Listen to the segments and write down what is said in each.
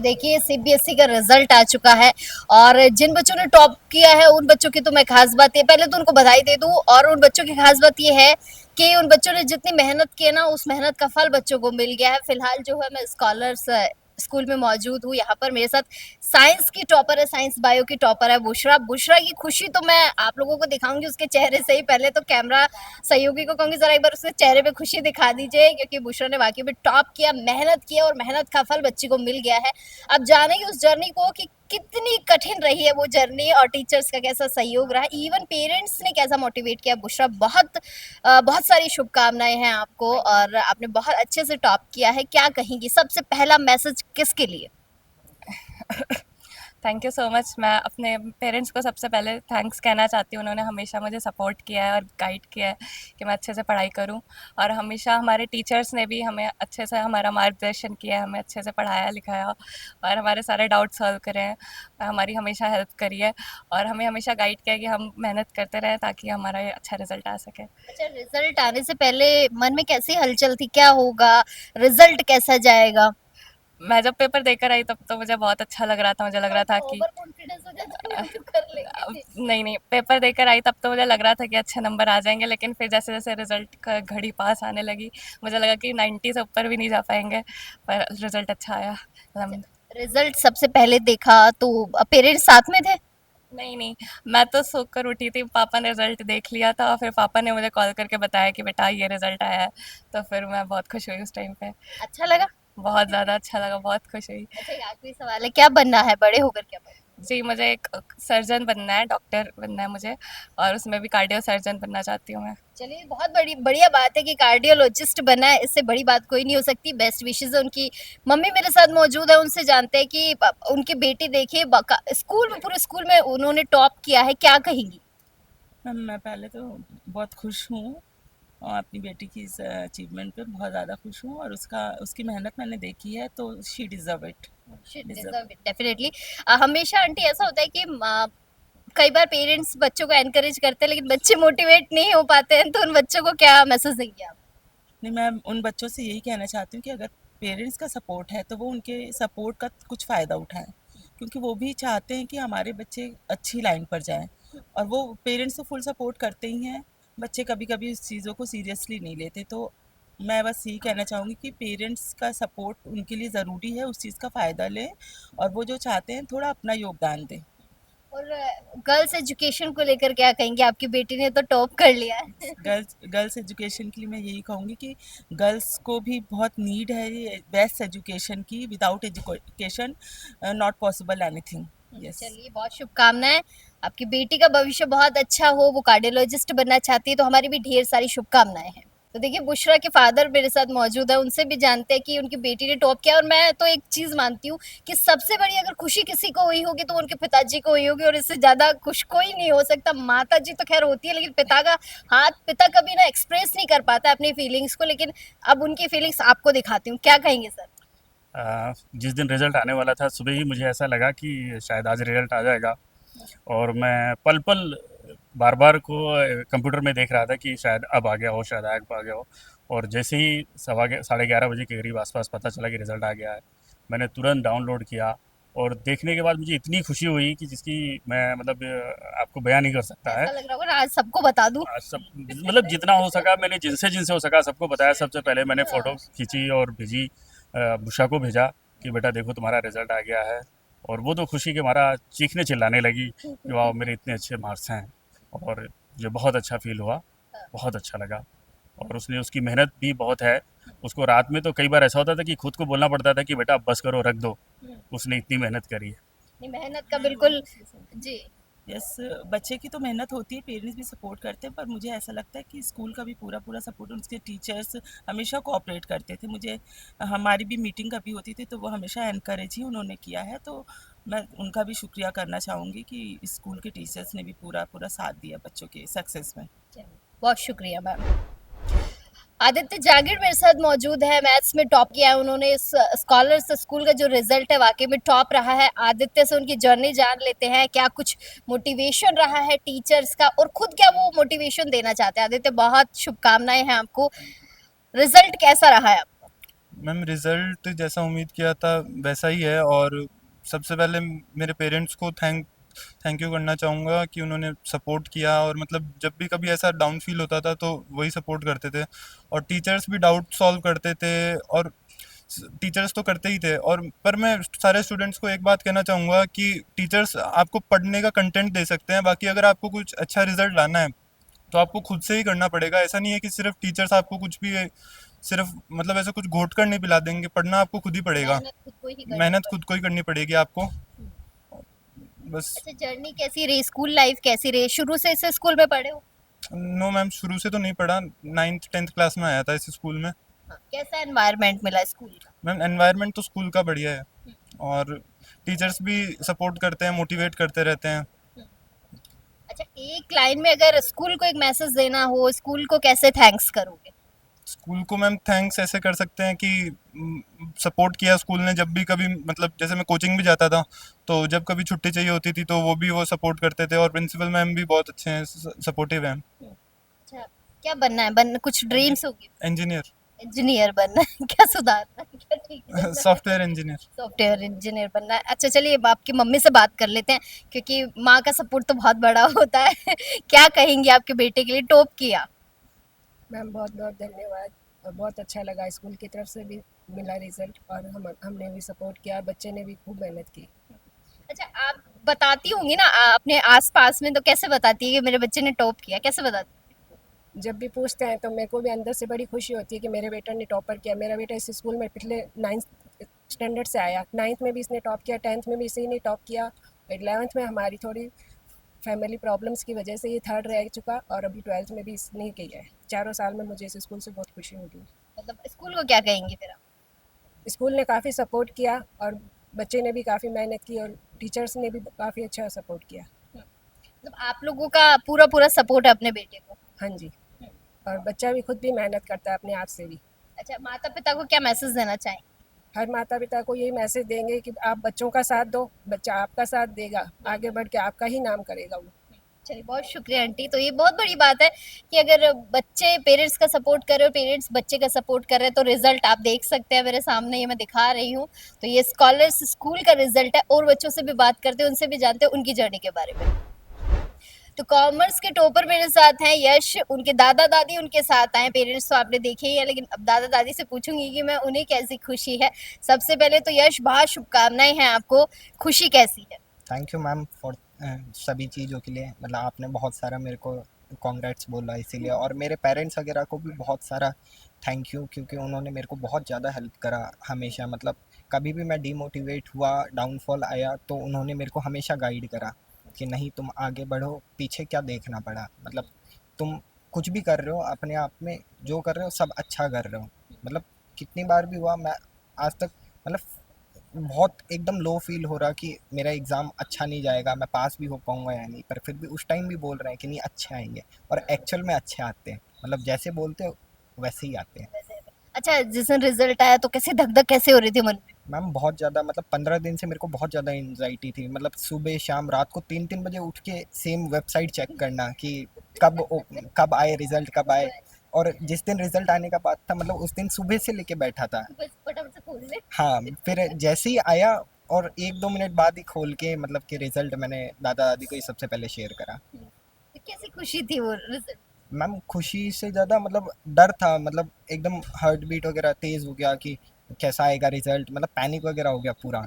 देखिए सीबीएसई का रिजल्ट आ चुका है और जिन बच्चों ने टॉप किया है उन बच्चों की तो मैं खास बात ये पहले तो उनको बधाई दे दूं और उन बच्चों की खास बात ये है कि उन बच्चों ने जितनी मेहनत की है ना उस मेहनत का फल बच्चों को मिल गया है। फिलहाल जो है मैं स्कॉलर्स स्कूल में मौजूद हूँ। यहाँ पर मेरे साथ साइंस की टॉपर है, साइंस बायो की टॉपर है बुशरा। बुशरा की खुशी तो मैं आप लोगों को दिखाऊंगी उसके चेहरे से ही। पहले तो कैमरा सहयोगी को कहूंगी जरा एक बार उसके चेहरे पे खुशी दिखा दीजिए, क्योंकि बुशरा ने वाकई में टॉप किया, मेहनत किया और मेहनत का फल बच्ची को मिल गया है। अब जानेंगे उस जर्नी को कि कितनी कठिन रही है वो जर्नी और टीचर्स का कैसा सहयोग रहा, इवन पेरेंट्स ने कैसा मोटिवेट किया। बुशरा बहुत सारी शुभकामनाएं हैं आपको और आपने बहुत अच्छे से टॉप किया है। क्या कहेंगी, सबसे पहला मैसेज किसके लिए? Thank you so much. मैं अपने पेरेंट्स को सबसे पहले थैंक्स कहना चाहती हूँ। उन्होंने हमेशा मुझे सपोर्ट किया है और गाइड किया है कि मैं अच्छे से पढ़ाई करूँ। और हमेशा हमारे टीचर्स ने भी हमें अच्छे से हमारा मार्गदर्शन किया है, हमें अच्छे से पढ़ाया लिखाया और हमारे सारे डाउट सॉल्व करे हैं, हमारी हमेशा हेल्प करी है और हमें हमेशा गाइड किया है कि हम मेहनत करते रहें ताकि हमारा ये अच्छा रिजल्ट आ सके। अच्छा, रिजल्ट आने से पहले मन में कैसी हलचल थी, क्या होगा, रिजल्ट कैसा जाएगा? मैं जब पेपर देकर आई तब तो मुझे बहुत अच्छा लग रहा था। मुझे लग रहा थोड़ा था सा कि ओवर कॉन्फिडेंस हो जाता है, हम तो कर लेंगे। नहीं नहीं, पेपर देकर आई तब तो मुझे लग रहा था कि अच्छे नंबर आ जाएंगे, लेकिन फिर जैसे जैसे रिजल्ट का घड़ी पास आने लगी मुझे लगा कि 90 से ऊपर भी नहीं जा पाएंगे, पर रिजल्ट अच्छा आया। हम रिजल्ट सबसे पहले देखा तो पेरेंट्स साथ में थे? नहीं नहीं, मैं तो सोकर उठी थी, पापा ने रिजल्ट देख लिया था और फिर पापा ने मुझे कॉल करके बताया कि बेटा ये रिजल्ट आया है। तो फिर मैं बहुत खुश हुई उस टाइम पे। अच्छा लगा? बहुत ज़्यादा अच्छा लगा, बहुत खुश हुई। अच्छा, एक आखिरी सवाल है, क्या बनना है बड़े होकर, क्या बनना जी, मुझे एक सर्जन बनना है, डॉक्टर बनना है मुझे, और उसमें भी कार्डियो सर्जन बनना चाहती हूँ मैं। है? चलिए, बहुत बड़ी बढ़िया बात है कि कार्डियोलॉजिस्ट बना है, इससे बड़ी बात कोई नहीं हो सकती। बेस्ट विशेस है। उनकी मम्मी मेरे साथ मौजूद है, उनसे जानते हैं कि उनकी बेटी देखिए स्कूल में, पूरे स्कूल में उन्होंने टॉप किया है, क्या कहेंगी? मैम मैं पहले तो बहुत खुश हूँ और अपनी बेटी की इस अचीवमेंट पे बहुत ज़्यादा खुश हूँ और उसकी मेहनत मैंने देखी है तो she deserve it. Deserve deserve it definitely. हमेशा आंटी ऐसा होता है कि कई बार पेरेंट्स बच्चों को एनकरेज करते हैं लेकिन बच्चे मोटिवेट नहीं हो पाते हैं, तो उन बच्चों को क्या मैसेज देंगे आप? नहीं, मैं उन बच्चों से यही कहना चाहती हूँ कि अगर पेरेंट्स का सपोर्ट है तो वो उनके सपोर्ट का कुछ फ़ायदा उठाएं, क्योंकि वो भी चाहते हैं कि हमारे बच्चे अच्छी लाइन पर जाएं और वो पेरेंट्स तो फुल सपोर्ट करते ही हैं। बच्चे कभी कभी उस चीज़ों को सीरियसली नहीं लेते, तो मैं बस यही कहना चाहूँगी कि पेरेंट्स का सपोर्ट उनके लिए ज़रूरी है, उस चीज़ का फ़ायदा लें और वो जो चाहते हैं थोड़ा अपना योगदान दें। और गर्ल्स एजुकेशन को लेकर क्या कहेंगे? आपकी बेटी ने तो टॉप कर लिया है। गर्ल्स एजुकेशन के लिए मैं यही कहूँगी कि गर्ल्स को भी बहुत नीड है ये बेस्ट एजुकेशन की। Without education not possible anything. Yes. चलिए, बहुत शुभकामनाएं। आपकी बेटी का भविष्य बहुत अच्छा हो, वो कार्डियोलॉजिस्ट बनना चाहती है, तो हमारी भी ढेर सारी शुभकामनाएं हैं। तो देखिए, बुशरा के फादर मेरे साथ मौजूद है, उनसे भी जानते हैं कि उनकी बेटी ने टॉप किया। और मैं तो एक चीज मानती हूँ कि सबसे बड़ी अगर खुशी किसी को हुई होगी तो उनके पिताजी को हुई होगी, और इससे ज्यादा खुश कोई नहीं हो सकता। माता जी तो खैर होती है, लेकिन पिता का हाथ, पिता कभी ना एक्सप्रेस नहीं कर पाता अपनी फीलिंग्स को, लेकिन अब उनकी फीलिंग्स आपको दिखाती हूँ। क्या कहेंगे सर? जिस दिन रिज़ल्ट आने वाला था सुबह ही मुझे ऐसा लगा कि शायद आज रिज़ल्ट आ जाएगा, और मैं पल पल बार बार को कंप्यूटर में देख रहा था कि शायद अब आ गया हो, शायद अब आ गया हो। और जैसे ही 11:30 बजे के करीब आसपास पता चला कि रिज़ल्ट आ गया है, मैंने तुरंत डाउनलोड किया और देखने के बाद मुझे इतनी खुशी हुई कि जिसकी मैं मतलब आपको बयान नहीं कर सकता है। ऐसा लग रहा होगा ना आज सबको बता दूं। आज सब मतलब जितना हो सका मैंने जिनसे जिनसे हो सका सबको बताया। सबसे पहले मैंने फ़ोटो खींची और भेजी, बुशा को भेजा कि बेटा देखो तुम्हारा रिज़ल्ट आ गया है। और वो तो खुशी के मारा चीखने चिल्लाने लगी कि वाह मेरे इतने अच्छे मार्क्स हैं। और मुझे बहुत अच्छा फ़ील हुआ, बहुत अच्छा लगा। और उसने उसकी मेहनत भी बहुत है। उसको रात में तो कई बार ऐसा होता था कि खुद को बोलना पड़ता था कि बेटा अब बस करो, रख दो। उसने इतनी मेहनत करी है। नहीं, मेहनत का बिल्कुल। जी। यस। बच्चे की तो मेहनत होती है, पेरेंट्स भी सपोर्ट करते हैं, पर मुझे ऐसा लगता है कि स्कूल का भी पूरा पूरा सपोर्ट, उसके टीचर्स हमेशा कोऑपरेट करते थे। मुझे हमारी भी मीटिंग कभी होती थी तो वो हमेशा एनकरेज ही उन्होंने किया है, तो मैं उनका भी शुक्रिया करना चाहूँगी कि स्कूल के टीचर्स ने भी पूरा पूरा साथ दिया बच्चों के सक्सेस में। बहुत शुक्रिया मैम। आदित्य जागीर मेरे साथ मौजूद है, मैथ्स में टॉप किया है उन्होंने। इस स्कॉलर्स स्कूल का जो रिजल्ट है वाकई में टॉप रहा है। आदित्य से उनकी जर्नी जान लेते हैं, क्या कुछ मोटिवेशन रहा है टीचर्स का और खुद क्या वो मोटिवेशन देना चाहते हैं। आदित्य, बहुत शुभकामनाएं हैं आपको। रिजल्ट कैसा रहा है आपका? मैम रिज़ल्ट जैसा उम्मीद किया था वैसा ही है, और सबसे पहले मेरे पेरेंट्स को थैंक यू करना चाहूँगा कि उन्होंने सपोर्ट किया, और मतलब जब भी कभी ऐसा डाउन फील होता था तो वही सपोर्ट करते थे, और टीचर्स भी डाउट सॉल्व करते थे, और टीचर्स तो करते ही थे। और पर मैं सारे स्टूडेंट्स को एक बात कहना चाहूँगा कि टीचर्स आपको पढ़ने का कंटेंट दे सकते हैं, बाकी अगर आपको कुछ अच्छा रिजल्ट लाना है तो आपको खुद से ही करना पड़ेगा। ऐसा नहीं है कि सिर्फ टीचर्स आपको कुछ भी सिर्फ मतलब ऐसा कुछ घोट कर नहीं पिला देंगे, पढ़ना आपको खुद ही पड़ेगा, मेहनत खुद को ही करनी मेहनत खुद पड़ेगी। को ही करनी पड़ेगी आपको। बस। अच्छा, जर्नी कैसी रही, स्कूल लाइफ कैसी रही, शुरू से इस स्कूल में पढ़े हो? नो मैम, शुरू से तो नहीं पढ़ा, 9th 10th क्लास में आया था इस स्कूल में। हाँ, कैसा एनवायरनमेंट मिला स्कूल का? मैम एनवायरनमेंट तो स्कूल का बढ़िया है, और टीचर्स भी सपोर्ट करते हैं, मोटिवेट करते रहते हैं। अच्छा, एक लाइन में अगर स्कूल को एक मैसेज देना हो, स्कूल को कैसे थैंक्स करोगे? स्कूल को मैम थैंक्स ऐसे कर सकते हैं कि सपोर्ट किया स्कूल ने, जब भी कभी मतलब जैसे मैं कोचिंग भी जाता था तो जब कभी छुट्टी चाहिए होती थी तो वो सपोर्ट करते थे, और प्रिंसिपल मैम भी बहुत अच्छे हैं, सपोर्टिव हैं। अच्छा, क्या बनना है, कुछ ड्रीम्स होगी? इंजीनियर। इंजीनियर बनना है? क्या सुधारना है, क्या ठीक करना है? Software engineer. सॉफ्टवेयर इंजीनियर बनना है। अच्छा, चलिए अब आपकी मम्मी से बात कर लेते हैं, क्योंकि माँ का सपोर्ट तो बहुत बड़ा होता है। क्या कहेंगी आपके बेटे के लिए, टॉप किया? मैम बहुत बहुत धन्यवाद, और बहुत अच्छा लगा, स्कूल की तरफ से भी मिला रिजल्ट, और हमने भी सपोर्ट किया, और बच्चे ने भी खूब मेहनत की। अच्छा, आप बताती होंगी ना अपने आसपास में, तो कैसे बताती है कि मेरे बच्चे ने टॉप किया, कैसे बताती? जब भी पूछते हैं तो मेरे को भी अंदर से बड़ी खुशी होती है कि मेरे बेटा ने टॉपर किया। मेरा बेटा इस स्कूल में पिछले 9th स्टैंडर्ड से आया, 9th में भी इसने टॉप किया, 10th में भी इसी ने टॉप किया, 11th में हमारी थोड़ी फैमिली प्रॉब्लम्स की वजह से ये 3rd रह चुका, और अभी 12th में भी इसने किया है। 4 साल में मुझे इस स्कूल से बहुत खुशी होगी। मतलब स्कूल को क्या कहेंगी फिर आप? स्कूल ने काफ़ी सपोर्ट किया, और बच्चे ने भी काफ़ी मेहनत की, और टीचर्स ने भी काफ़ी अच्छा सपोर्ट किया। मतलब आप लोगों का पूरा पूरा सपोर्ट है अपने बेटे को? हाँ जी, और बच्चा भी खुद भी मेहनत करता है अपने आप से भी। अच्छा, माता पिता को क्या मैसेज देना चाहेंगे? हर माता पिता को यही मैसेज देंगे कि आप बच्चों का साथ दो, बच्चा आपका साथ देगा, आगे बढ़ के आपका ही नाम करेगा वो। चलिए, बहुत शुक्रिया आंटी। तो ये बहुत बड़ी बात है कि अगर बच्चे पेरेंट्स का सपोर्ट कर रहे हो, पेरेंट्स बच्चे का सपोर्ट कर रहे हैं, तो रिजल्ट आप देख सकते हैं मेरे सामने, ये मैं दिखा रही हूँ। तो ये स्कॉलर्स स्कूल का रिजल्ट है, और बच्चों से भी बात करते हैं, उनसे भी जानते हैं उनकी जर्नी के बारे में। तो कॉमर्स के टॉपर मेरे साथ हैं यश, उनके दादा दादी उनके साथ आए। पेरेंट्स तो आपने देखे ही है, लेकिन अब दादा दादी से पूछूंगी कि मैं उन्हें कैसी खुशी है। सबसे पहले तो यश, बहुत शुभकामनाएं हैं आपको, खुशी कैसी है? थैंक यू मैम फॉर सभी चीज़ों के लिए, मतलब आपने बहुत सारा मेरे को कॉन्ग्रेट्स बोला इसीलिए, और मेरे पेरेंट्स वगैरह को भी बहुत सारा थैंक यू, क्योंकि उन्होंने मेरे को बहुत ज़्यादा हेल्प करा हमेशा। मतलब कभी भी मैं डीमोटिवेट हुआ, डाउनफॉल आया, तो उन्होंने मेरे को हमेशा गाइड करा कि नहीं तुम आगे बढ़ो, पीछे क्या देखना पड़ा, मतलब तुम कुछ भी कर रहे हो अपने आप में, जो कर रहे हो सब अच्छा कर रहे हो। मतलब कितनी बार भी हुआ, मैं आज तक मतलब बहुत एकदम लो फील हो रहा कि मेरा एग्ज़ाम अच्छा नहीं जाएगा, मैं पास भी हो पाऊँगा या नहीं, पर फिर भी उस टाइम भी बोल रहे हैं कि नहीं अच्छे आएंगे, और एक्चुअल में अच्छे आते हैं, मतलब जैसे बोलते हो वैसे ही आते हैं। अच्छा, जिस दिन रिजल्ट आया तो कैसे धक धक कैसे हो रही थी मन में? मैम बहुत ज़्यादा, मतलब 15 दिन से मेरे को बहुत ज़्यादा एंजाइटी थी, मतलब सुबह शाम रात को 3-3 बजे उठ के सेम वेबसाइट चेक करना कि कब आए रिजल्ट, कब आए। और जिस दिन रिजल्ट आने का बात था, मतलब उस दिन सुबह से लेके बैठा था। बस फटाफट से खोल ले। हाँ, फिर जैसे ही आया और 1-2 मिनट बाद ही खोल के मतलब कि रिजल्ट मैंने दादा दादी को ही सबसे पहले शेयर करा। तो कैसी खुशी थी वो रिजल्ट? मैम खुशी से ज़्यादा मतलब डर था, मतलब एकदम हार्ट बीट वगैरह तेज़ हो गया कि कैसा आएगा रिजल्ट, मतलब पैनिक वगैरह हो गया पूरा।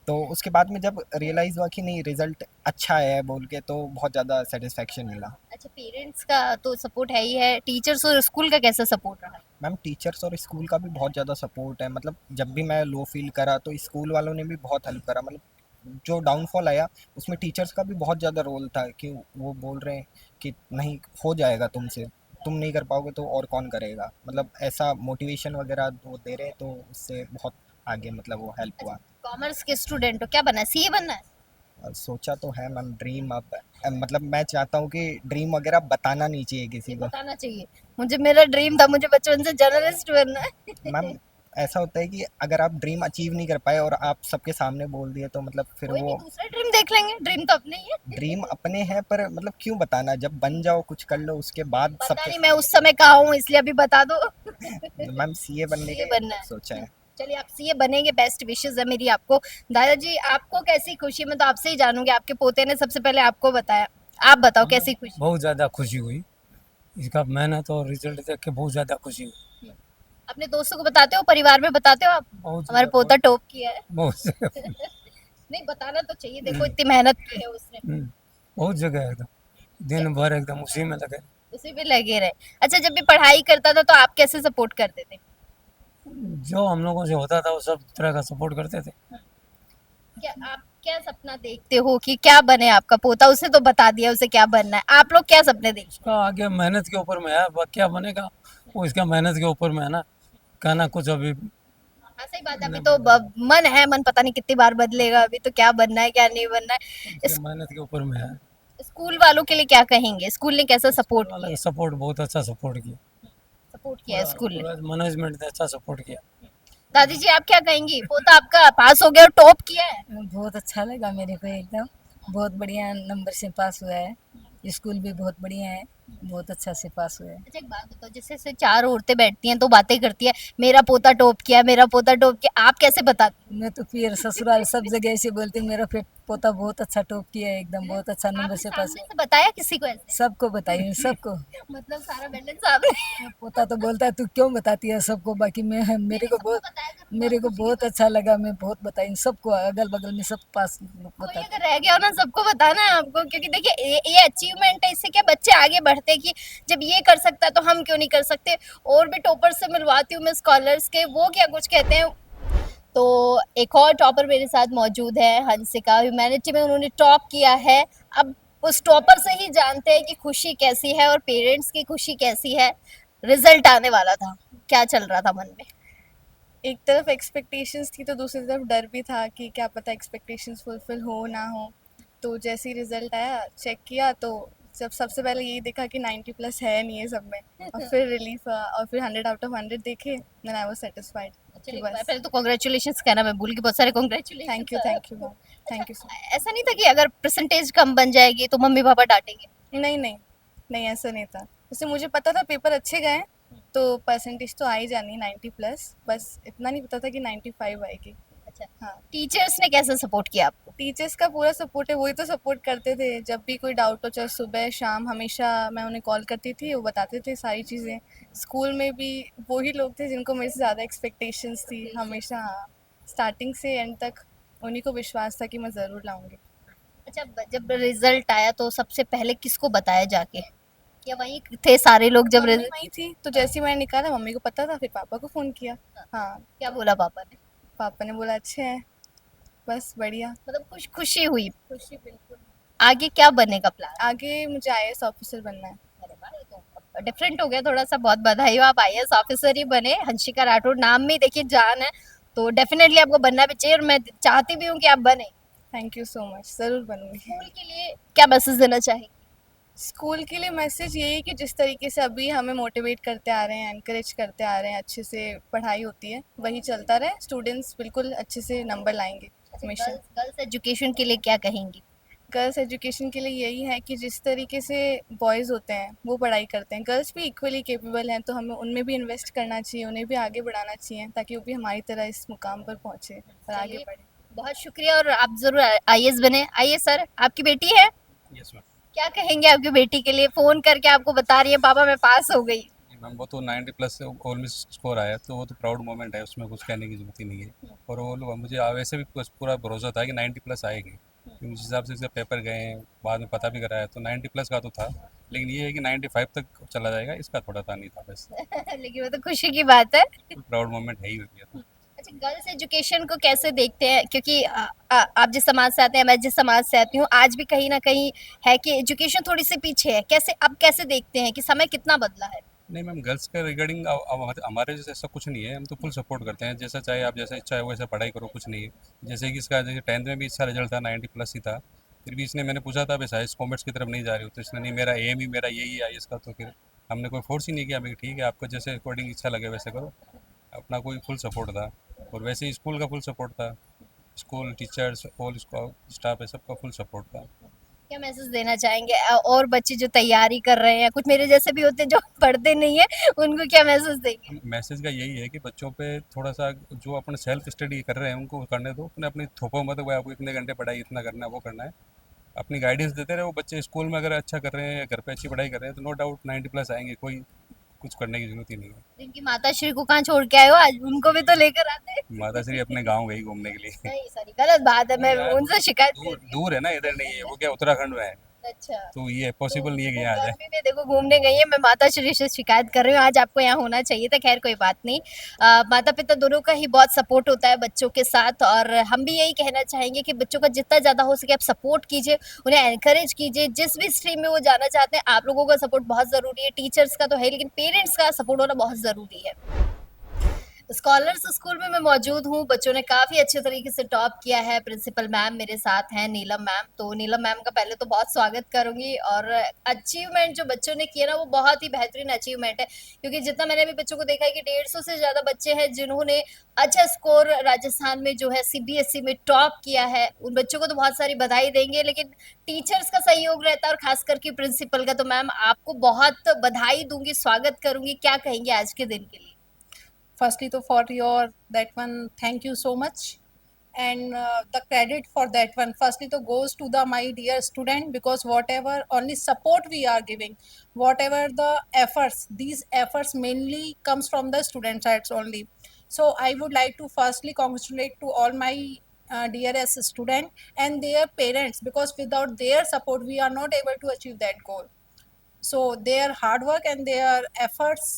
तो उसके बाद में जब रियलाइज़ हुआ कि नहीं रिजल्ट अच्छा है बोल के, तो बहुत ज़्यादा सेटिस्फेक्शन मिला। अच्छा, पेरेंट्स का तो सपोर्ट है ही है, टीचर्स और स्कूल का कैसा सपोर्ट रहा? मैम टीचर्स और स्कूल का भी बहुत ज़्यादा सपोर्ट है, मतलब जब भी मैं लो फील करा तो स्कूल वालों ने भी बहुत हेल्प करा। मतलब जो डाउनफॉल आया उसमें टीचर्स का भी बहुत ज़्यादा रोल था कि वो बोल रहे हैं कि नहीं हो जाएगा तुमसे, तुम नहीं कर पाओगे तो और कौन करेगा, मतलब ऐसा मोटिवेशन वगैरह वो दे रहे, तो उससे बहुत आगे मतलब वो हेल्प हुआ। कॉमर्स के स्टूडेंट हो, क्या बनना है, सीए बनना है? सोचा तो है मैम, ड्रीम अब मतलब मैं चाहता हूँ कि ड्रीम वगैरह बताना नहीं चाहिए किसी को। बताना चाहिए, मुझे मेरा ड्रीम था, मुझे बचपन से जर्नलिस्ट बनना है। मैम ऐसा होता है कि अगर आप ड्रीम अचीव नहीं कर पाए और आप सबके सामने बोल दिए तो मतलब फिर कोई नहीं, वो दूसरा ड्रीम देख लेंगे, ड्रीम तो अपने ही है। ड्रीम अपने हैं पर मतलब क्यों बताना, जब बन जाओ कुछ कर लो उसके बाद पता सबके नहीं मैं उस समय कहाँ हूँ, इसलिए अभी बता दो। मैम सीए बनने सीए के बनना है। सोचा है। चलिए आप सीए बनेंगे, बेस्ट विशेस है मेरी आपको। दादाजी आपको कैसी खुशी, मैं तो आपसे ही जानूंगी, आपके पोते ने सबसे पहले आपको बताया, आप बताओ कैसी खुशी। बहुत ज़्यादा खुशी हुई, इसका मेहनत और रिजल्ट देख के बहुत ज़्यादा खुशी हुई। अपने दोस्तों को बताते हो, परिवार में बताते हो आप, बहुत हमारा पोता टॉप किया है? बहुत जगह नहीं बताना तो चाहिए, देखो इतनी मेहनत की है उसने, बहुत जगह एकदम दिन भर एकदम उसी में लगे। उसी पे लगे रहे। अच्छा जब भी पढ़ाई करता था तो आप कैसे सपोर्ट करते थे? जो हम लोगों से होता था वो सब तरह का सपोर्ट करते थे। क्या आप क्या सपना देखते हो कि क्या बने आपका पोता? उसे तो बता दिया उसे क्या बनना है, आप लोग क्या सपने देखते उसका आगे मेहनत के ऊपर में है, क्या बनेगा वो इसका मेहनत के ऊपर में है ना, कहना कुछ अभी हैं? हाँ सही बात है, अभी तो मन है, मन पता नहीं कितनी बार बदलेगा, अभी तो क्या बनना है क्या नहीं बनना है। उसके मेहनत के ऊपर में है। स्कूल वालों के लिए क्या कहेंगे, स्कूल ने कैसा सपोर्ट वाला किया? सपोर्ट बहुत अच्छा सपोर्ट किया, सपोर्ट किया है स्कूल ने। मैनेजमेंट ने अच्छा सपोर्ट किया। दादी जी आप क्या कहेंगी, पोता आपका पास हो गया और टॉप किया है? बहुत अच्छा लगा मेरे को एकदम, बहुत बढ़िया नंबर से पास हुआ है, स्कूल भी बहुत बढ़िया है, बहुत अच्छा से पास हुआ है। अच्छा एक बात बताओ, जैसे से चार औरतें बैठती हैं तो बातें करती है, मेरा पोता टॉप किया, मेरा पोता टॉप किया, आप कैसे बताते मैं तो फिर ससुराल सब जगह ऐसे बोलती हूँ, मेरा पोता बहुत अच्छा टॉप किया है, एकदम बहुत अच्छा हैं? नंबर आपने से पास सामने हुआ। से बताया किसी को ऐसे? सबको बताई हूँ, सबको। मतलब सारा बैलेंस सामने। पोता तो बोलता है तू क्यों बताती है सबको, बाकी मैं मेरे को बहुत बताया करो, मेरे को खुशी की बहुत बात। अच्छा लगा, मैं बहुत बताई हूँ सबको, अगल बगल में सब पास कोई बता। अगर रह गया हो ना सबको बताना है आपको, क्योंकि देखिए ये अचीवमेंट है, इससे क्या बच्चे आगे बढ़ते हैं कि जब ये कर सकता है तो हम क्यों नहीं कर सकते। और भी टॉपर से मिलवाती हूँ मैं स्कॉलर्स के, वो क्या कुछ कहते हैं। तो एक और टॉपर मेरे साथ मौजूद है, हंसिका, ह्यूमैनिटी में उन्होंने टॉप किया है। अब उस टॉपर से ही जानते हैं कि खुशी कैसी है और पेरेंट्स की खुशी कैसी है। रिजल्ट आने वाला था, क्या चल रहा था मन में? एक तरफ एक्सपेक्टेशंस थी तो दूसरी तरफ डर भी था कि क्या पता एक्सपेक्टेशंस फुलफिल हो ना हो। तो जैसे ही रिजल्ट आया, चेक किया, तो जब सबसे पहले यही देखा कि 90 प्लस है नहीं है सब में, और फिर रिलीफ हुआ, और फिर 100 आउट ऑफ 100 देखे, देन आई वाज सेटिस्फाइड कि चलिए बस। पहले तो कॉन्ग्रेचुलेशंस कहना मैं भूल गई, बहुत सारे congratulation. Thank you ma'am, thank you so ऐसा नहीं था कि अगर परसेंटेज कम बन जाएगी तो मम्मी पापा डांटेंगे? मच। नहीं नहीं नहीं, ऐसा नहीं था। जैसे मुझे पता था पेपर अच्छे गए, तो परसेंटेज तो आ ही जानी 90 प्लस, बस इतना नहीं पता था कि 95 आएगी। अच्छा हाँ, टीचर्स ने कैसे सपोर्ट किया आपको? टीचर्स का पूरा सपोर्ट है, वही तो सपोर्ट करते थे जब भी कोई डाउट हो, चाहे सुबह शाम, हमेशा मैं उन्हें कॉल करती थी, वो बताते थे सारी चीज़ें। स्कूल में भी वही लोग थे जिनको मेरे से ज़्यादा एक्सपेक्टेशंस थी हमेशा। हाँ, स्टार्टिंग से एंड तक उन्हीं को विश्वास था कि मैं ज़रूर लाऊंगी। अच्छा जब रिजल्ट आया तो सबसे पहले किसको बताया जाके, या वहीं थे सारे लोग जब मम्मी रिजल्ट? वहीं थी, तो जैसे ही मैंने निकाला मम्मी को पता था, फिर पापा को फ़ोन किया। हाँ, क्या बोला पापा ने? पापा ने बोला अच्छे हैं, बस बढ़िया। मतलब खुशी हुई। खुशी बिल्कुल। आगे क्या बनने का प्लान? आगे मुझे IAS ऑफिसर बनना है। अरे वाह, ये तो डिफरेंट हो गया थोड़ा सा, बहुत बधाई हो, आप आईएएस ऑफिसर ही बने। हंसिका राठौर नाम में देखिए जान है, तो डेफिनेटली आपको बनना भी चाहिए और मैं चाहती भी हूँ कि आप बने। थैंक यू सो मच, ज़रूर बनूंगी। स्कूल के लिए क्या मैसेज देना चाहिए? स्कूल के लिए मैसेज यही कि जिस तरीके से अभी हमें मोटिवेट करते आ रहे हैं, एनकरेज करते आ रहे हैं, अच्छे से पढ़ाई होती है, वही चलता रहे, स्टूडेंट्स बिल्कुल अच्छे से नंबर लाएंगे हमेशा। गर्ल्स एजुकेशन के लिए क्या कहेंगी? गर्ल्स एजुकेशन के लिए यही है कि जिस तरीके से बॉयज़ होते हैं वो पढ़ाई करते हैं, गर्ल्स भी इक्वली कैपेबल हैं, तो हमें उनमें भी इन्वेस्ट करना चाहिए, उन्हें भी आगे बढ़ाना चाहिए, ताकि वो भी हमारी तरह इस मुकाम पर पहुँचे और आगे चलिए, बढ़े। बहुत शुक्रिया, और आप जरूर आईएएस बने। आइए सर, आपकी बेटी है, यस मैम। क्या कहेंगे आपकी बेटी के लिए? फोन करके आपको बता रही है पापा मैं पास हो गई। मैम वो तो 90 प्लस से ऑलमोस्ट स्कोर आया, तो वो तो प्राउड मोमेंट है, उसमें कुछ कहने की जरूरत ही नहीं है। और वो मुझे वैसे भी पूरा भरोसा था कि 90 प्लस आएगी, क्योंकि जिस हिसाब से इसके पेपर गए हैं, बाद में पता भी कराया, तो 90 प्लस का तो था, लेकिन ये है कि 95 तक चला जाएगा, इसका थोड़ा था नहीं था बस। लेकिन वो तो खुशी की बात है। प्राउड मोमेंट है ही हो गया। अच्छा गर्ल्स एजुकेशन को कैसे देखते हैं, क्योंकि आप जिस समाज से आते हैं, मैं जिस समाज से आती हूँ, आज भी कहीं ना कहीं है कि एजुकेशन थोड़ी सी पीछे है, कैसे अब कैसे देखते हैं कि समय कितना बदला है? नहीं मैम, गर्ल्स का रिगार्डिंग हमारे जैसे ऐसा कुछ नहीं है, हम तो फुल सपोर्ट करते हैं, जैसा चाहे आप जैसा इच्छा है वैसा पढ़ाई करो, कुछ नहीं है। जैसे कि इसका जैसे 10th में भी अच्छा रिजल्ट था, 90 प्लस ही था, फिर भी इसने, मैंने पूछा था भाई साइंस कॉमर्स की तरफ नहीं जा रही हो, तो इसने नहीं, मेरा एम ही मेरा यही है IAS का, तो फिर हमने कोई फोर्स ही नहीं किया, भाई ठीक है आपको जैसे अकॉर्डिंग इच्छा लगे वैसे करो। अपना कोई फुल सपोर्ट था। और वैसे ही स्कूल का फुल सपोर्ट था, स्कूल टीचर्स ऑल स्टाफ है सबका फुल सपोर्ट था। क्या मैसेज देना चाहेंगे और बच्चे जो तैयारी कर रहे हैं, कुछ मेरे जैसे भी होते हैं जो पढ़ते नहीं है, उनको क्या मैसेज देंगे? मैसेज का यही है कि बच्चों पे थोड़ा सा जो अपने सेल्फ स्टडी कर रहे हैं उनको करने दो, अपने अपनी थोपो मत भाई आपको इतने घंटे पढ़ाई इतना करना है वो करना है। अपनी गाइडेंस देते रहे, वो बच्चे स्कूल में अगर अच्छा कर रहे हैं या घर पे अच्छी पढ़ाई कर रहे हैं तो नो डाउट 90+ आएंगे, कोई कुछ करने की जरूरत ही नहीं है। इनकी माता श्री को कहाँ छोड़ के आए हो आज? उनको भी तो लेकर आते। माता श्री अपने गाँव गई घूमने के लिए। नहीं सॉरी, गलत बात है, मैं यार उनसे शिकायत दूर कर रही दूर है ना, इधर नहीं है वो, क्या उत्तराखंड में है, हूँ। अच्छा, तो ये तो पॉसिबल नहीं है कि वो यहाँ आ जाए। गर्मी में देखो घूमने गई है, मैं माता श्री से शिकायत कर रही हूँ। आज आपको यहाँ होना चाहिए था, खैर कोई बात नहीं। माता पिता दोनों का ही बहुत सपोर्ट होता है बच्चों के साथ, और हम भी यही कहना चाहेंगे कि बच्चों का जितना ज़्यादा हो सके आप सपोर्ट कीजिए, उन्हें एनकरेज कीजिए। जिस भी स्ट्रीम में वो जाना चाहते हैं, आप लोगों का सपोर्ट बहुत ज़रूरी है। टीचर्स का तो है, लेकिन पेरेंट्स का सपोर्ट होना बहुत ज़रूरी है। स्कॉलर्स स्कूल में मैं मौजूद हूँ, बच्चों ने काफ़ी अच्छे तरीके से टॉप किया है। प्रिंसिपल मैम मेरे साथ हैं, नीलम मैम। तो नीलम मैम का पहले तो बहुत स्वागत करूँगी, और अचीवमेंट जो बच्चों ने किया ना, वो बहुत ही बेहतरीन अचीवमेंट है, क्योंकि जितना मैंने अभी बच्चों को देखा है कि 150 से ज़्यादा बच्चे हैं जिन्होंने अच्छा स्कोर राजस्थान में जो है सीबीएसई में टॉप किया है। उन बच्चों को तो बहुत सारी बधाई देंगे, लेकिन टीचर्स का सहयोग रहता है, और खास करके प्रिंसिपल का। तो मैम आपको बहुत बधाई दूंगी, स्वागत करूंगी, क्या कहेंगे आज के दिन के लिए? Firstly to for your that one, thank you so much. And the credit for that one firstly to goes to the my dear student, because whatever only support we are giving, whatever the efforts, these efforts mainly comes from the student sides only. So I would like to firstly congratulate to all my dearest student and their parents, because without their support we are not able to achieve that goal. So their hard work and their efforts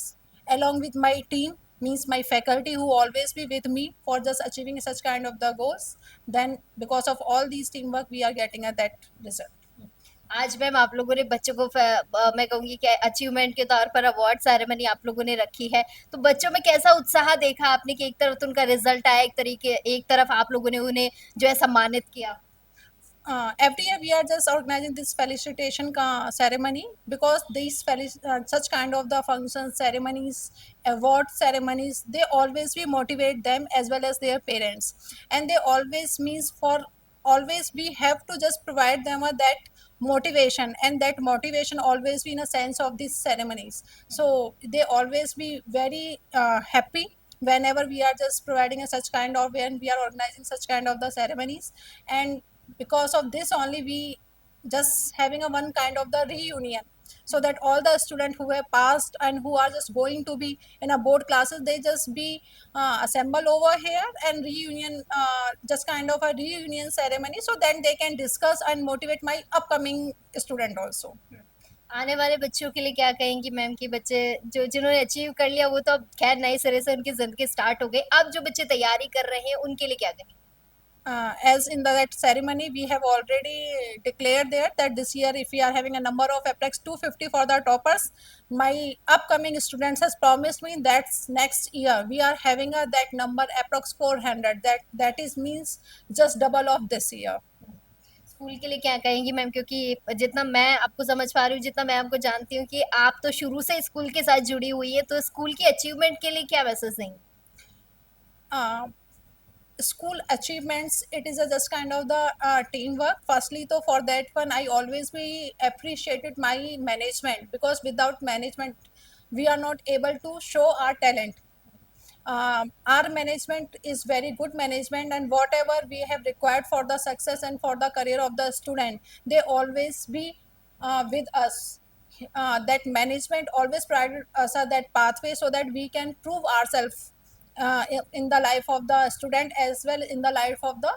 along with my team, means my faculty who always be with me for just achieving such kind of the goals, then because of all these teamwork we are getting at that result. आज ma'am आप लोगों ने बच्चों को मैं कहूँगी कि achievement के तौर पर अवार्ड सेरेमनी आप लोगों ने रखी है, तो बच्चों में कैसा उत्साह देखा आपने कि एक तरफ तो उनका रिजल्ट आया, एक तरफ आप लोगों ने उन्हें जो है सम्मानित किया? Every year we are just organizing this felicitation ceremony, because these such kind of the functions, ceremonies, award ceremonies, they always we motivate them as well as their parents, and they always means for always we have to just provide them that motivation, and that motivation always be in a sense of these ceremonies. So they always be very happy whenever we are just providing a such kind of, when we are organizing such kind of the ceremonies. And because of this only we just having a one kind of the reunion, so that all the students who have passed and who are just going to be in a board classes, they just be assemble over here and reunion, just kind of a reunion ceremony, so then they can discuss and motivate my upcoming student also. आने वाले बच्चों के लिए क्या कहेंगी ma'am कि बच्चे जो जिन्होंने अचीव कर लिया वो तो अब खैर नए सिरे से उनकी जिंदगी स्टार्ट हो गई, अब जो बच्चे तैयारी कर रहे हैं उनके लिए क्या कहेंगे? As in that ceremony we have already declared there that this year if we are having a number of approx 250 for the toppers, my upcoming students has promised me that next year we are having a that number approx 400, that is means just double of this year. School के लिए क्या कहेंगी ma'am, क्योंकि जितना मैं आपको समझ पा रही हूँ, जितना मैं आपको जानती हूँ कि आप तो शुरू से स्कूल के साथ जुड़ी हुई है, तो स्कूल की अचीवमेंट के लिए क्या मैसेज देंगी? School achievements, it is a just kind of the teamwork. Firstly so for that one I always be appreciated my management, because without management we are not able to show our talent. Our management is very good management, and whatever we have required for the success and for the career of the student, they always be with us. That management always provided us that pathway, so that we can prove ourselves in the life of the student as well in the life of the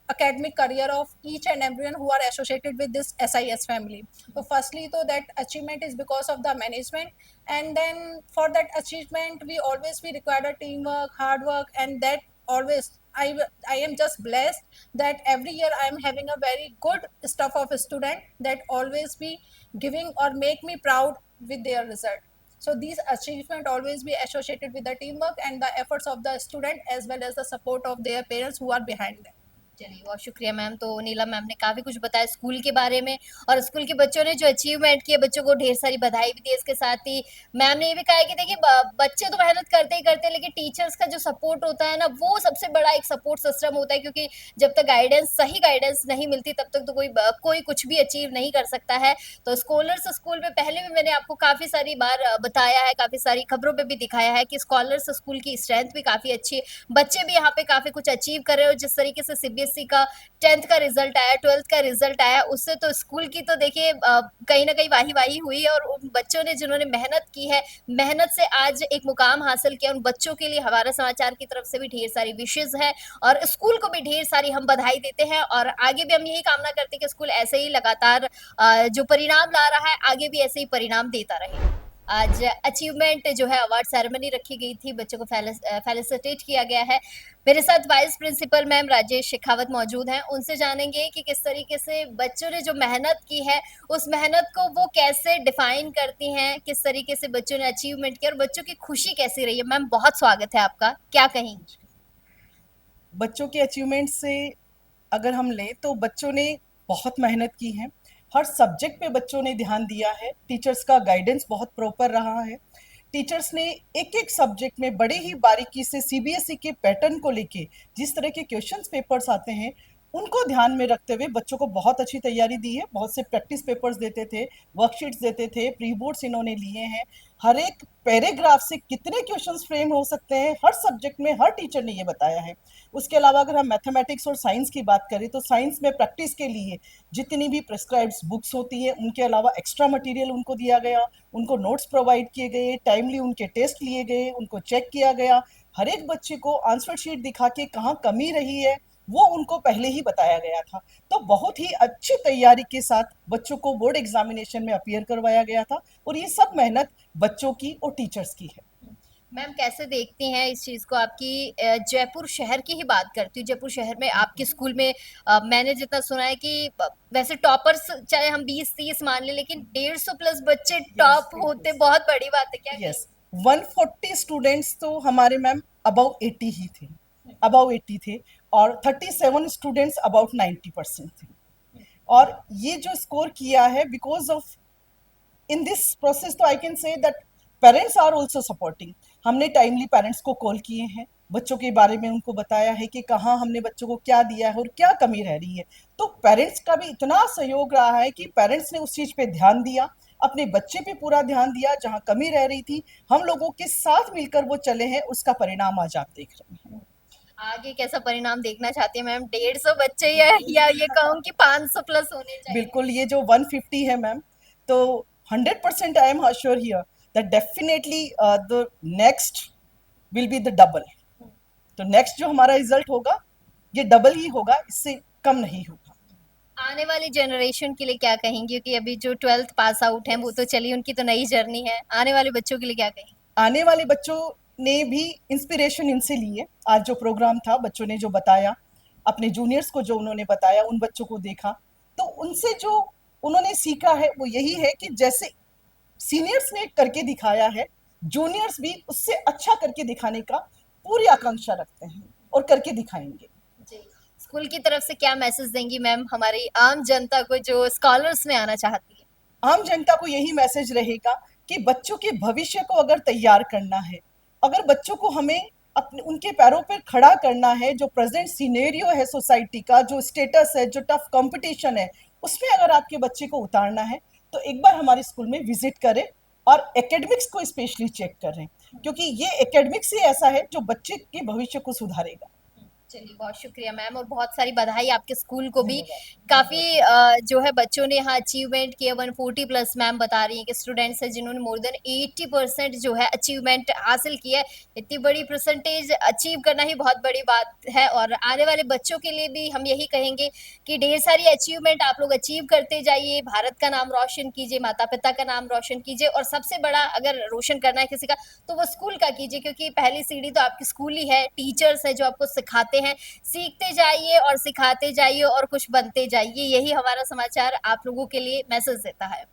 academic career of each and everyone who are associated with this SIS family. So firstly so that achievement is because of the management, and then for that achievement we always be required a teamwork, hard work, and that always I am just blessed that every year I am having a very good stuff of a student that always be giving or make me proud with their result. So these achievement always be associated with the teamwork and the efforts of the student as well as the support of their parents who are behind them. चलिए बहुत शुक्रिया ma'am. तो नीलम ma'am ने काफ़ी कुछ बताया school के बारे में और स्कूल के बच्चों ने जो अचीवमेंट किए, बच्चों को ढेर सारी बधाई भी दी। इसके साथ ही मैम ने ये भी कहा है कि देखिए बच्चे तो मेहनत करते ही करते हैं, लेकिन टीचर्स का जो सपोर्ट होता है ना, वो सबसे बड़ा एक सपोर्ट सिस्टम होता है, क्योंकि जब तक सही गाइडेंस नहीं मिलती तब तक तो कोई कुछ भी अचीव नहीं कर सकता है। तो स्कॉलर्स स्कूल में पहले भी मैंने आपको काफ़ी सारी बार बताया है, काफ़ी सारी खबरों पे भी दिखाया है कि स्कॉलर्स स्कूल की स्ट्रेंथ भी काफ़ी अच्छी है। बच्चे भी यहाँ पे काफ़ी कुछ अचीव कर रहे हो। जिस तरीके से सीबीएसई का 10th का रिजल्ट आया, 12th का रिजल्ट आया, उससे तो स्कूल की तो देखिए कहीं ना कहीं वाही हुई है। और उन बच्चों ने जिन्होंने मेहनत की है, मेहनत से आज एक मुकाम हासिल किया, उन बच्चों के लिए हमारा समाचार की तरफ से भी ढेर सारी विशेष है और स्कूल को भी ढेर सारी हम बधाई देते हैं। और आगे भी हम यही कामना करते हैं कि स्कूल ऐसे ही लगातार जो परिणाम ला रहा है, आगे भी ऐसे ही परिणाम देता रहे। आज अचीवमेंट जो है अवार्ड सेरेमनी रखी गई थी, बच्चों को फेलिसिटेट किया गया है। मेरे साथ vice principal ma'am Rajesh Shekhawat मौजूद हैं। उनसे जानेंगे कि किस तरीके से बच्चों ने जो मेहनत की है, उस मेहनत को वो कैसे डिफाइन करती हैं, किस तरीके से बच्चों ने अचीवमेंट किया और बच्चों की खुशी कैसी रही है। मैम बहुत स्वागत है आपका, क्या कहेंगी? बच्चों के अचीवमेंट से अगर हम लें तो बच्चों ने बहुत मेहनत की है, हर सब्जेक्ट पे बच्चों ने ध्यान दिया है, टीचर्स का गाइडेंस बहुत प्रॉपर रहा है। टीचर्स ने एक एक सब्जेक्ट में बड़े ही बारीकी से सीबीएसई के पैटर्न को लेके जिस तरह के क्वेश्चंस पेपर्स आते हैं उनको ध्यान में रखते हुए बच्चों को बहुत अच्छी तैयारी दी है। बहुत से प्रैक्टिस पेपर्स देते थे, वर्कशीट्स देते थे, प्री बोर्ड्स इन्होंने लिए हैं। हर एक पैराग्राफ से कितने क्वेश्चंस फ्रेम हो सकते हैं हर सब्जेक्ट में हर टीचर ने ये बताया है। उसके अलावा अगर हम मैथमेटिक्स और साइंस की बात करें तो साइंस में प्रैक्टिस के लिए जितनी भी प्रिस्क्राइब्ड बुक्स होती है उनके अलावा एक्स्ट्रा मटेरियल उनको दिया गया, उनको नोट्स प्रोवाइड किए गए, टाइमली उनके टेस्ट लिए गए, उनको चेक किया गया। हर एक बच्चे को आंसर शीट दिखा के कहाँ कमी रही है वो उनको पहले ही बताया गया था। तो बहुत ही अच्छी तैयारी के साथ बच्चों को बोर्ड एग्जामिनेशन में अपीयर करवाया गया था और ये सब मेहनत बच्चों की और टीचर्स की है। मैम कैसे देखती हैं इस चीज़ को? आपकी जयपुर शहर की ही बात करती हूँ। जयपुर शहर में आपके स्कूल में मैंने जितना सुना है कि वैसे टॉपर्स चाहे हम 20-30 मान लें, लेकिन 150 प्लस बच्चे टॉप होते बहुत बड़ी बात है। क्या यस 140 स्टूडेंट्स तो हमारे मैम अबाउ 80 ही थे, अबाउ 80 थे और 37 स्टूडेंट्स अबाउट 90% थे। और ये जो स्कोर किया है because of in this process तो I can say that parents are also supporting. हमने टाइमली पेरेंट्स को कॉल किए हैं, बच्चों के बारे में उनको बताया है कि कहाँ हमने बच्चों को क्या दिया है और क्या कमी रह रही है। तो पेरेंट्स का भी इतना सहयोग रहा है कि पेरेंट्स ने उस चीज़ पे ध्यान दिया, अपने बच्चे पे पूरा ध्यान दिया। जहाँ कमी रह रही थी हम लोगों के साथ मिलकर वो चले हैं, उसका परिणाम आज आप देख रहे हैं। आगे कैसा परिणाम देखना चाहती है मैम? 150 बच्चे या ये कहूँ कि 500 प्लस होने चाहिए? बिल्कुल, ये जो 150 है मैम, तो 100% I am sure here that definitely the next will be the double। तो नेक्स्ट जो हमारा रिजल्ट होगा ये डबल ही होगा, इससे कम नहीं होगा। आने वाली जनरेशन के लिए क्या कहेंगी? क्योंकि अभी जो 12th पास आउट हैं वो तो चलिए उनकी तो नई जर्नी है, आने वाले बच्चों के लिए क्या कहेंगी? आने वाले बच्चों ने भी इंस्पिरेशन इनसे ली है। आज जो प्रोग्राम था बच्चों ने जो बताया, अपने जूनियर्स को जो उन्होंने बताया, उन बच्चों को देखा तो उनसे जो उन्होंने सीखा है वो यही है कि जैसे सीनियर्स ने करके दिखाया है, जूनियर्स भी उससे अच्छा करके दिखाने का पूरी आकांक्षा रखते हैं और करके दिखाएंगे। जी, स्कूल की तरफ से क्या मैसेज देंगी मैम हमारी आम जनता को जो स्कॉलर्स में आना चाहती है? आम जनता को यही मैसेज रहेगा कि बच्चों के भविष्य को अगर तैयार करना है, अगर बच्चों को हमें अपने उनके पैरों पर खड़ा करना है, जो प्रेजेंट सिनेरियो है सोसाइटी का, जो स्टेटस है, जो टफ कंपटीशन है, उसमें अगर आपके बच्चे को उतारना है तो एक बार हमारे स्कूल में विजिट करें और एकेडमिक्स को स्पेशली चेक करें, क्योंकि ये एकेडमिक्स ही ऐसा है जो बच्चे के भविष्य को सुधारेगा। चलिए बहुत शुक्रिया मैम और बहुत सारी बधाई आपके स्कूल को भी। काफ़ी जो है बच्चों ने यहाँ अचीवमेंट किया। 140 प्लस मैम बता रही हैं कि स्टूडेंट्स हैं जिन्होंने मोर देन 80% जो है अचीवमेंट हासिल किया है। इतनी बड़ी परसेंटेज अचीव करना ही बहुत बड़ी बात है और आने वाले बच्चों के लिए भी हम यही कहेंगे कि ढेर सारी अचीवमेंट आप लोग अचीव करते जाइए, भारत का नाम रोशन कीजिए, माता पिता का नाम रोशन कीजिए और सबसे बड़ा अगर रोशन करना है किसी का तो वो स्कूल का कीजिए, क्योंकि पहली सीढ़ी तो आपकी स्कूल ही है, टीचर्स है जो आपको सिखाते हैं। सीखते जाइए और सिखाते जाइए और कुछ बनते जाइए, यही हमारा समाचार आप लोगों के लिए मैसेज देता है।